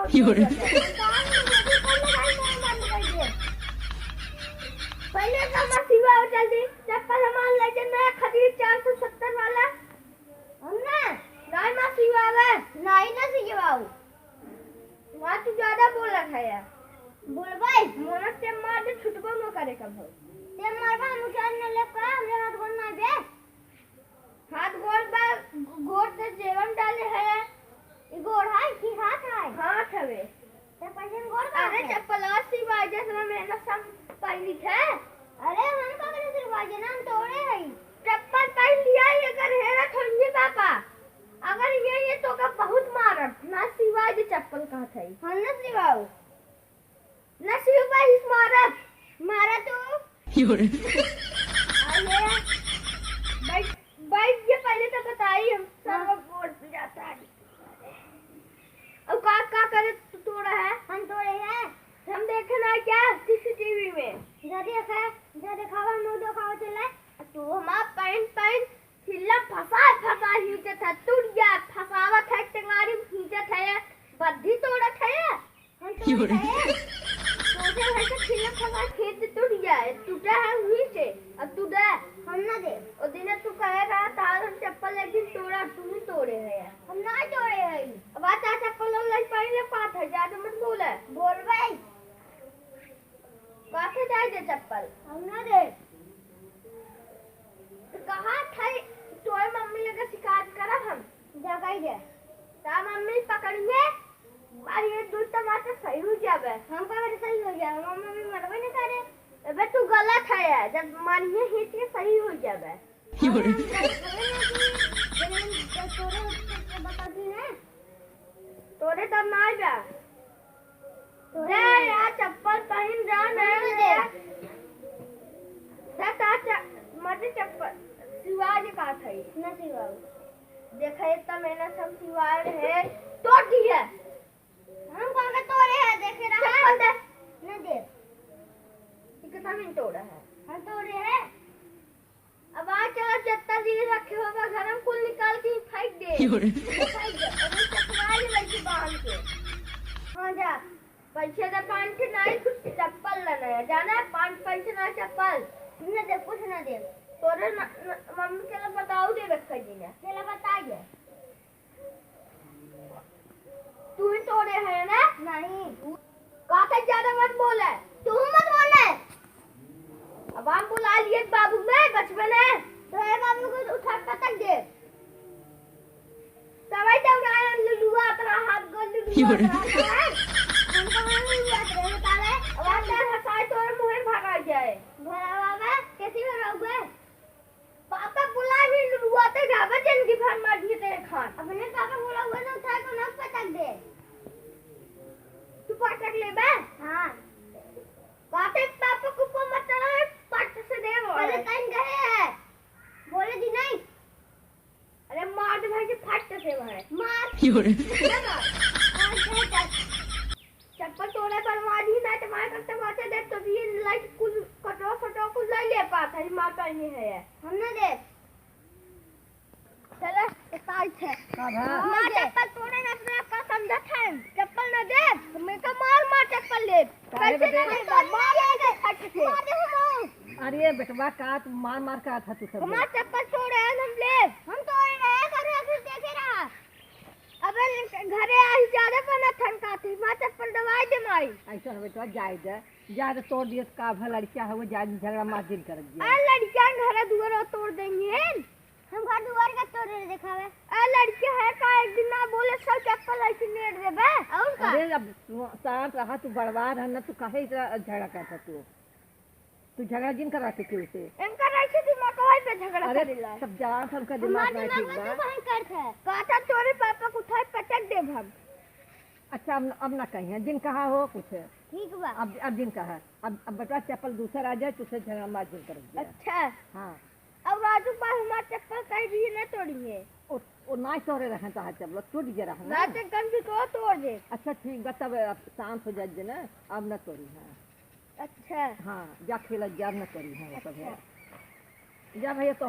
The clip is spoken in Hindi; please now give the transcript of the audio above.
बहुत पहले तो मैं सिवा जल्दी चप्पल हमारे लेके मैं खरीद 470 वाला हमने नहीं मैं सिवा नहीं ना सिवाऊ वहाँ तू ज्यादा बोल रहा है यार बोल भाई मोना से मार दे छुटबो न करे कब हो ते मारबा हम क्या न ले का हमरे हाथ गोड़ ना दे हाथ गोड़ बा गोड़ से जेवन डाले है ई गोड़ है की हाथ है हाथ हवे ते पहले गोड़ अरे चप्पल सिवा जैसे मैंने सब पहनी है अरे हम का करे सिरवाजे ना हम तोड़े है चप्पल पहन लिया अगर हेरा ठंडी पापा अगर ये तो का बहुत मारत ना सिवाय दे चप्पल कहा था हम ना सिवाओ ना सिवाय इस मारत मारा तो अरे बैठ ये पहले तो बताई हम सब बोर्ड पे जाता है अब का करे तू तोड़ा है हम तोड़े हैं हम देखना क्या सीसीटीवी में जा दिखावा नो दिखावा चले तू हमारा पैंट हिला फसा नीचे था टूट गया फसावत है टेंगारी नीचे था बद्धी तोड़त है हम तोड़े है सोचे है कि हिला फसा खेत टूट गया है टूटा है वहीं से अब टूटा हम ना दे और दिन तू कहे रहा तार हम चप्पल एक दिन तोड़ा तू ही तोड़े है हम ना तोड़े है अब आता चप्पल लग पहले 5000 मत बोल भाई काहे जाए दे चप्पल हम ना दे तो कहाँ था तोरे मम्मी लगे शिकायत करब हम जगह दे ता मम्मी पकड़िए और ये दूध टमाटर सही हो जावे हम का सही हो जावे मम्मी मरबे नहीं करे अबे तू गलत है यार जब मानिए हिट के सही हो जावे तोरे तब ना जा तोरे यार चप्पल पहन जा नहीं दे मत चप्पल सिवाज का था ना सिवाओ देखे तो मैंने सब सिवाड़ है तोड़ दी है हम कौन का तोड़े है देखे रहा है ना दे कितना मिनट तोड़ा है हम तोड़े है अब आ चला चत्ता जी रखे होगा घर हम कुल निकाल के फेंक दे और चपराई लगी बांध के हां जा पैसे दे 5 के नहीं कुछ चप्पल लेना है जाना है 5 पैसे ना चप्पल ना दे कुछ ना दे तोरे मम्मी के लिए बताओ दे रखा जी ने चला बताइए तू ही तोड़े है ना नहीं काका ज्यादा मत बोले तू मत बोले अब हम बुला लिए बाबू में बचपन है तो ये बाबू को उठा पटक दे सवाई तो ना लुलुआ तेरा हाथ गोल लुलुआ हमको नहीं याद रहे ताले अब अंदर हसाई तोरे मुंह में भागा जाए भरा बाबा कैसे भरोगे पापा बुला भी लुलुआ ते ढाबा जिंदगी भर मार दिए तेरे खान अपने पापा बोला हुआ ना उठा को ना पटक दे तू पटक ले बे हां बातें पापा को मत चला पट से दे वो अरे कहीं गए हैं बोले जी नहीं अरे मार दे भाई फट से मारे मार चप्पल तोड़े पर मारी ना तुम्हारे करते मारते देख तो भी लाइट कुल कटो फटो कुल ले पाता है मार करनी है हमने दे चले टाइट है मार चप्पल तोड़े ना अपने का समझत है चप्पल ना दे मैं का मार चप्पल ले कैसे ना मारेगा फट से मार दे हम अरे बेटवा का तू मार का था तू सब हमारा चप्पल तोड़े हम ले हम तोड़े रहे घर आके देखे रहा अबे घरे आई ज्यादा पना ठनका थी मां चप्पल दवाई दे माई ऐसा बेटवा जाए तोड़ दिए का भला लड़किया है वो जाए झगड़ा मार दिन कर दिया आ लड़कियां घर दुआर तोड़ देंगे हम घर दुआर का तोड़ रहे दिखावे आ लड़की है का एक दिन ना बोले सब चप्पल ऐसे नेट देबे और का अरे अब शांत रहा तू बर्बाद है ना तू काहे झगड़ा करता तू झगड़ा जिन करा के उसे इनका ऐसे दिमाग कोई पे झगड़ा करेला सब जान सबका दिमाग नहीं ठीक बा भयंकर है काटा तोरे पापा को उठाए पटक दे हम अच्छा अब ना कहीं जिन कहा हो कुछ ठीक बा अब जिन कहा अब बेटा चप्पल दूसरा आ जाए तुझसे झगड़ा मार जिन कर दिया अच्छा हां अब राजू पास हमारा चप्पल कहीं भी ना तोड़िए वो ना तोड़े रहे तो चप्पल टूट गया रहा ना तो कम भी तो तोड़ दे अच्छा ठीक बा तब शांत हो जाए ना अब ना तोड़ी है अच्छा हाँ जा खेल जा न करी है सब है जा भैया तो